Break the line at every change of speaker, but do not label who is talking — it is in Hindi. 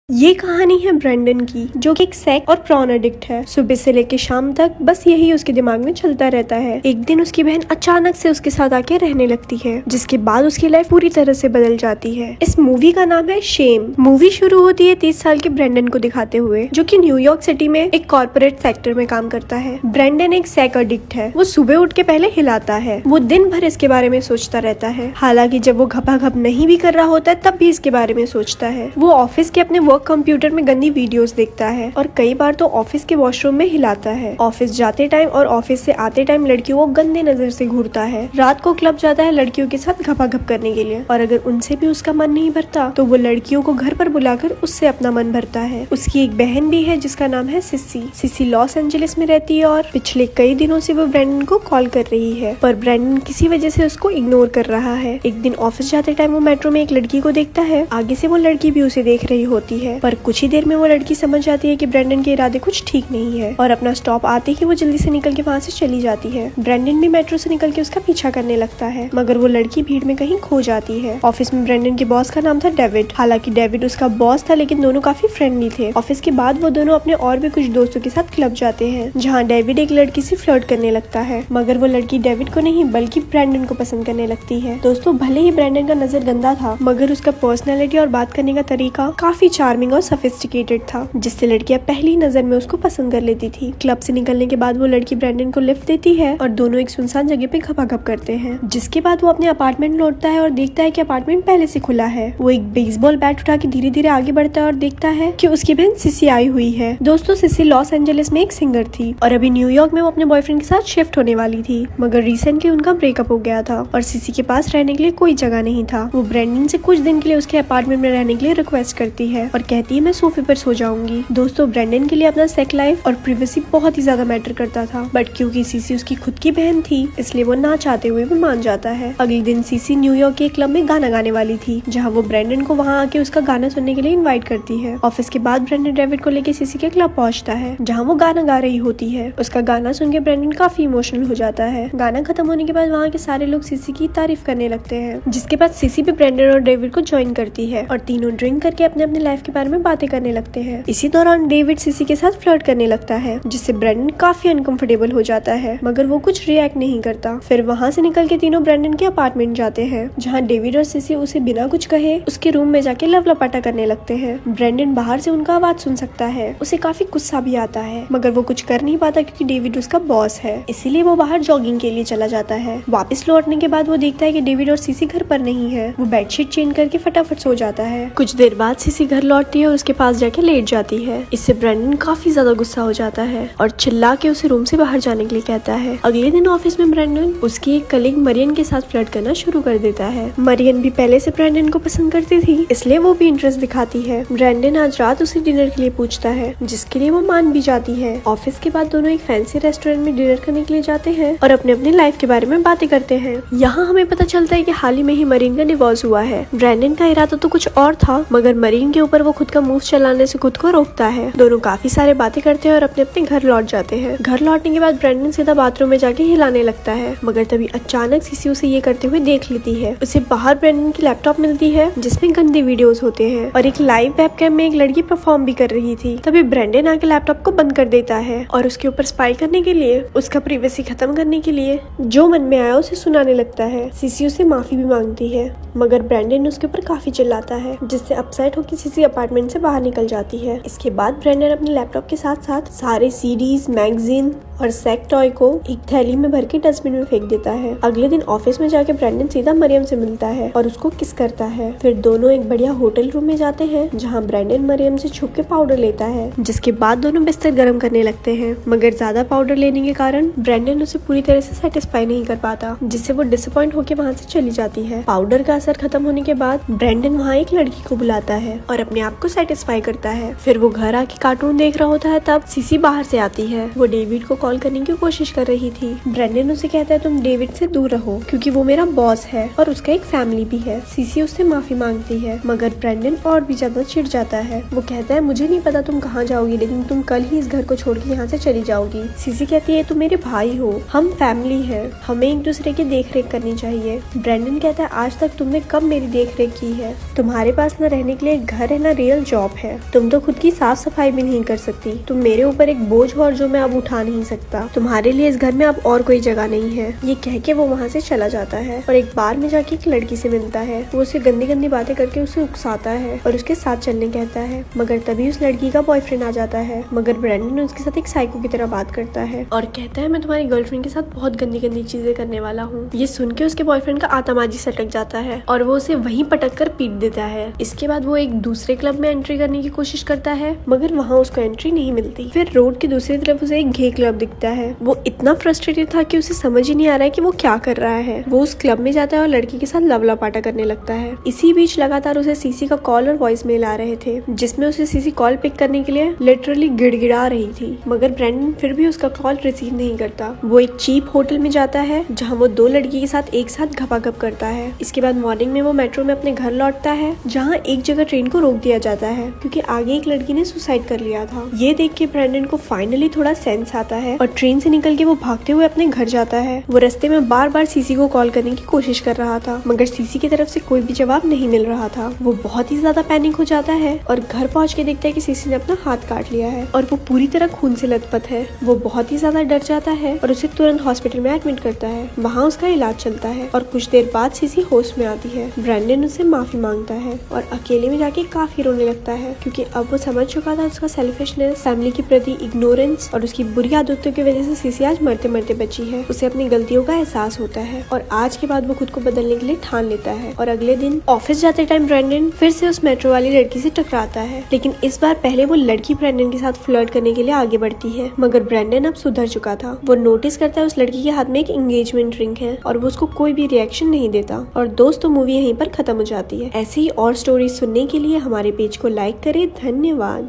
ये कहानी है ब्रेंडन की, जो कि एक सेक्स और प्रॉन एडिक्ट है। सुबह से लेकर शाम तक बस यही उसके दिमाग में चलता रहता है। एक दिन उसकी बहन अचानक से उसके साथ आके रहने लगती है, जिसके बाद उसकी लाइफ पूरी तरह से बदल जाती है। इस मूवी का नाम है शेम। मूवी शुरू होती है 30 साल के ब्रेंडन को दिखाते हुए, जो कि न्यूयॉर्क सिटी में एक कॉर्पोरेट सेक्टर में काम करता है। ब्रेंडन एक सेक्स एडिक्ट है। वो सुबह उठ के पहले हिलाता है। वो दिन भर इसके बारे में सोचता रहता है। हालांकि जब वो घपाघप नहीं भी कर रहा होता है तब भी इसके बारे में सोचता है। वो ऑफिस के अपने कंप्यूटर में गंदी वीडियोस देखता है और कई बार तो ऑफिस के वॉशरूम में हिलाता है। ऑफिस जाते टाइम और ऑफिस से आते टाइम लड़कियों को गंदे नजर से घूरता है। रात को क्लब जाता है लड़कियों के साथ घपाघप करने के लिए, और अगर उनसे भी उसका मन नहीं भरता तो वो लड़कियों को घर पर बुलाकर उससे अपना मन भरता है। उसकी एक बहन भी है जिसका नाम है सिसी। सिसी लॉस एंजलिस में रहती है और पिछले कई दिनों से वो ब्रेंडन को कॉल कर रही है, पर ब्रेंडन किसी वजह से उसको इग्नोर कर रहा है। एक दिन ऑफिस जाते टाइम वो मेट्रो में एक लड़की को देखता है। आगे से वो लड़की भी उसे देख रही होती है, पर कुछ ही देर में वो लड़की समझ जाती है कि ब्रेंडन के इरादे कुछ ठीक नहीं है, और अपना स्टॉप आते ही वो जल्दी से निकल के वहाँ से चली जाती है। ब्रेंडन भी मेट्रो से निकल के उसका पीछा करने लगता है, मगर वो लड़की भीड़ में कहीं खो जाती है। ऑफिस में ब्रेंडन के बॉस का नाम था डेविड। हालांकि डेविड उसका बॉस था, लेकिन दोनों काफी फ्रेंडली थे। ऑफिस के बाद वो दोनों अपने और भी कुछ दोस्तों के साथ क्लब जाते हैं, जहाँ डेविड एक लड़की से फ्लर्ट करने लगता है, मगर वो लड़की डेविड को नहीं बल्कि ब्रेंडन को पसंद करने लगती है। दोस्तों, भले ही ब्रेंडन का नजर गंदा था, मगर उसका पर्सनैलिटी और बात करने का तरीका काफी चार्मिंग और सोफिस्टिकेटेड था, जिससे लड़कियां पहली नजर में उसको पसंद कर लेती थी। क्लब से निकलने के बाद वो लड़की ब्रेंडन को लिफ्ट देती है और दोनों एक सुनसान जगह पे घपाघप करते हैं। जिसके बाद वो अपने अपार्टमेंट लौटता है और देखता है कि अपार्टमेंट पहले से खुला है। वो एक बेसबॉल बैट उठा के धीरे धीरे आगे बढ़ता है और देखता है कि उसकी बहन सिसी आई हुई है। दोस्तों, सिसी लॉस एंजलिस में एक सिंगर थी और अभी न्यूयॉर्क में वो अपने बॉयफ्रेंड के साथ शिफ्ट होने वाली थी, मगर रिसेंटली उनका ब्रेकअप हो गया था और सिसी के पास रहने के लिए कोई जगह नहीं था। वो ब्रेंडन से कुछ दिन के लिए उसके अपार्टमेंट में रहने के लिए रिक्वेस्ट करती है और कहती है मैं सोफे पर सो जाऊंगी। दोस्तों, ब्रेंडन के लिए अपना सेक्स लाइफ और प्राइवेसी बहुत ही ज्यादा मैटर करता था, बट क्योंकि सीसी उसकी खुद की बहन थी, इसलिए वो ना चाहते हुए भी मान जाता है। अगले दिन सीसी न्यूयॉर्क के क्लब में गाना गाने वाली थी, जहाँ वो ब्रेंडन को वहाँ आके उसका गाना सुनने के लिए इनवाइट करती है। ऑफिस के बाद ब्रेंडन डेविड को लेके सीसी के क्लब पहुँचता है, जहाँ वो गाना गा रही होती है। उसका गाना सुन के ब्रेंडन काफी इमोशनल हो जाता है। गाना खत्म होने के बाद वहाँ के सारे लोग सीसी की तारीफ करने लगते हैं, जिसके बाद सीसी भी ब्रेंडन और डेविड को ज्वाइन करती है और तीनों ड्रिंक करके अपने अपने लाइफ के बारे में बातें करने लगते हैं। इसी दौरान डेविड सिसी के साथ फ्लर्ट करने लगता है, जिससे ब्रेंडन काफी अनकंफर्टेबल हो जाता है, मगर वो कुछ रिएक्ट नहीं करता। फिर वहाँ से निकल के तीनों ब्रेंडन के अपार्टमेंट जाते हैं, जहाँ डेविड और सिसी उसे बिना कुछ कहे उसके रूम में जाके लव लपाटा करने लगते हैं। ब्रेंडन बाहर से उनका आवाज सुन सकता है। उसे काफी गुस्सा भी आता है, मगर वो कुछ कर नहीं पाता क्योंकि डेविड उसका बॉस है, इसीलिए वो बाहर जॉगिंग के लिए चला जाता है। वापस लौटने के बाद वो देखता है कि डेविड और सिसी घर पर नहीं है। वो बेडशीट चेंज करके फटाफट सो जाता है। कुछ देर बाद सिसी घर लौटती है और उसके पास जाके लेट जाती है। इससे ब्रेंडन काफी ज्यादा गुस्सा हो जाता है और चिल्ला के उसे रूम से बाहर जाने के लिए कहता है। अगले दिन ऑफिस में ब्रेंडन उसकी एक कलीग मरियन के साथ फ्लर्ट करना शुरू कर देता है। मरियन भी पहले से ब्रेंडन को पसंद करती थी, इसलिए वो भी इंटरेस्ट दिखाती है। ब्रेंडन आज रात उसे डिनर के लिए पूछता है, जिसके लिए वो मान भी जाती है। ऑफिस के बाद दोनों एक फैंसी रेस्टोरेंट में डिनर करने के लिए जाते हैं और अपने अपने लाइफ के बारे में बातें करते हैं। यहाँ हमें पता चलता है कि हाल ही में ही मरीन का डिवोर्स हुआ है। ब्रेंडन का इरादा तो कुछ और था, मगर मरीन के ऊपर वो खुद का मूव चलाने से खुद को रोकता है। दोनों काफी सारे बातें करते हैं और अपने अपने घर लौट जाते हैं। घर लौटने के बाद ब्रेंडन सीधा बाथरूम में जाके हिलाने लगता है, मगर तभी अचानक सिसी उसे ये करते हुए देख लेती है। उसे बाहर ब्रेंडन की लैपटॉप मिलती है, जिसमें गंदे वीडियोस होते हैं और एक लाइव वेबकैम में एक लड़की परफॉर्म भी कर रही थी। तभी ब्रेंडन आके लैपटॉप को बंद कर देता है और उसके ऊपर स्पाई करने के लिए, उसका प्राइवेसी खत्म करने के लिए जो मन में आया उसे सुनाने लगता है। सिसी उसे माफी भी मांगती है, मगर ब्रेंडन उसके ऊपर काफी चिल्लाता है, जिससे अपसेट होकर सिसी अपार्टमेंट से बाहर निकल जाती है। इसके बाद ब्रेंडन अपने लैपटॉप के साथ साथ सारे सीडीज, मैगजीन और सेक्स टॉय को एक थैली में भर के डस्टबिन में फेंक देता है। अगले दिन ऑफिस में जाके ब्रेंडन सीधा मरियम से मिलता है और उसको किस करता है। फिर दोनों एक बढ़िया होटल रूम में जाते हैं, जहाँ ब्रेंडन मरियम से छुप के पाउडर लेता है, जिसके बाद दोनों बिस्तर गर्म करने लगते हैं, मगर ज्यादा पाउडर लेने के कारण ब्रेंडन उसे पूरी तरह से सेटिस्फाई नहीं कर पाता, जिससे वो डिसअपॉइंट होकर वहाँ से चली जाती है। पाउडर का असर खत्म होने के बाद ब्रेंडन वहाँ एक लड़की को बुलाता है और अपने आप को सेटिस्फाई करता है। फिर वो घर आके कार्टून देख रहा होता है, तब सिसी बाहर से आती है। वो डेविड को कॉल करने की कोशिश कर रही थी। ब्रेंडन उसे कहता है तुम डेविड से दूर रहो क्योंकि वो मेरा बॉस है और उसका एक फैमिली भी है। सीसी उससे माफी मांगती है मगर ब्रेंडन और भी ज्यादा चिढ़ जाता है। वो कहता है मुझे नहीं पता तुम कहाँ जाओगी लेकिन तुम कल ही इस घर को छोड़ के यहाँ से चली जाओगी। सीसी कहती है तुम मेरे भाई हो, हम फैमिली है, हमें एक दूसरे की देख रेख करनी चाहिए। ब्रेंडन कहता है आज तक तुमने कब मेरी देख रेख की है, तुम्हारे पास न रहने के लिए घर है न रियल जॉब है, तुम तो खुद की साफ सफाई भी नहीं कर सकती, तुम मेरे ऊपर एक बोझ हो और जो मैं अब उठा नहीं सकता, तुम्हारे लिए इस घर में अब और कोई जगह नहीं है। ये कह के वो वहाँ से चला जाता है और एक बार में जाके एक लड़की से मिलता है। वो उसे गंदी गंदी बातें करके उसे उकसाता है और उसके साथ चलने कहता है मगर तभी उस लड़की का बॉयफ्रेंड आ जाता है। मगर ब्रेंडन उसके साथ एक साइको की तरह बात करता है और कहता है मैं तुम्हारी गर्लफ्रेंड के साथ बहुत गंदी गंदी चीजें करने वाला हूँ। ये सुन के उसके बॉयफ्रेंड का आतमाजी सटक जाता है और वो उसे वहीं पटक कर पीट देता है। इसके बाद वो एक दूसरे क्लब में एंट्री करने की कोशिश करता है मगर वहाँ उसको एंट्री नहीं मिलती। फिर रोड की दूसरी तरफ उसे एक गे क्लब दिखता है। वो इतना फ्रस्ट्रेटेड था कि उसे समझ ही नहीं आ रहा है कि वो क्या कर रहा है। वो उस क्लब में जाता है और लड़की के साथ लवलापाटा करने लगता है। इसी बीच लगातार उसे सीसी का कॉल और वॉइस मेल आ रहे थे जिसमें उसे सीसी कॉल पिक करने के लिए लिटरली गिड़गिड़ा रही थी मगर ब्रेंडन फिर भी उसका कॉल रिसीव नहीं करता। वो एक चीप होटल में जाता है जहाँ वो दो लड़की के साथ एक साथ घपाघप करता है। इसके बाद मॉर्निंग में वो मेट्रो में अपने घर लौटता है जहाँ एक जगह ट्रेन को रोक दिया जाता है क्योंकि आगे एक लड़की ने सुसाइड कर लिया था। ये देख के ब्रेंडन को फाइनली थोड़ा सेंस आता है और ट्रेन से निकल के वो भागते हुए अपने घर जाता है। वो रास्ते में बार बार सीसी को कॉल करने की कोशिश कर रहा था मगर सीसी की तरफ से कोई भी जवाब नहीं मिल रहा था। वो बहुत ही ज्यादा पैनिक हो जाता है और घर पहुंच के देखता है कि सीसी ने अपना हाथ काट लिया है और वो पूरी तरह खून से लथपथ है। वो बहुत ही ज्यादा डर जाता है और उसे तुरंत हॉस्पिटल में एडमिट करता है। वहाँ उसका इलाज चलता है और कुछ देर बाद सीसी होश में आती है। ब्रेंडन उससे माफी मांगता है और अकेले में जाके काफी रोने लगता है क्योंकि अब वो समझ चुका था उसका सेल्फिशनेस, फैमिली के प्रति इग्नोरेंस और उसकी बुरी आदतों की वजह से सीसी आज मरते मरते बची है। उसे अपनी गलतियों का एहसास होता है और आज के बाद वो खुद को बदलने के लिए ठान लेता है। और अगले दिन ऑफिस जाते टाइम ब्रेंडन फिर से उस मेट्रो वाली लड़की से टकराता है लेकिन इस बार पहले वो लड़की ब्रेंडन के साथ फ्लर्ट करने के लिए आगे बढ़ती है मगर ब्रेंडन अब सुधर चुका था। वो नोटिस करता है उस लड़की के हाथ में एक एंगेजमेंट रिंग है और वो उसको कोई भी रिएक्शन नहीं देता। और दोस्तों मूवी यहीं पर खत्म हो जाती है। ऐसी ही और स्टोरीज सुनने के लिए हमारे पेज को लाइक करें। धन्यवाद।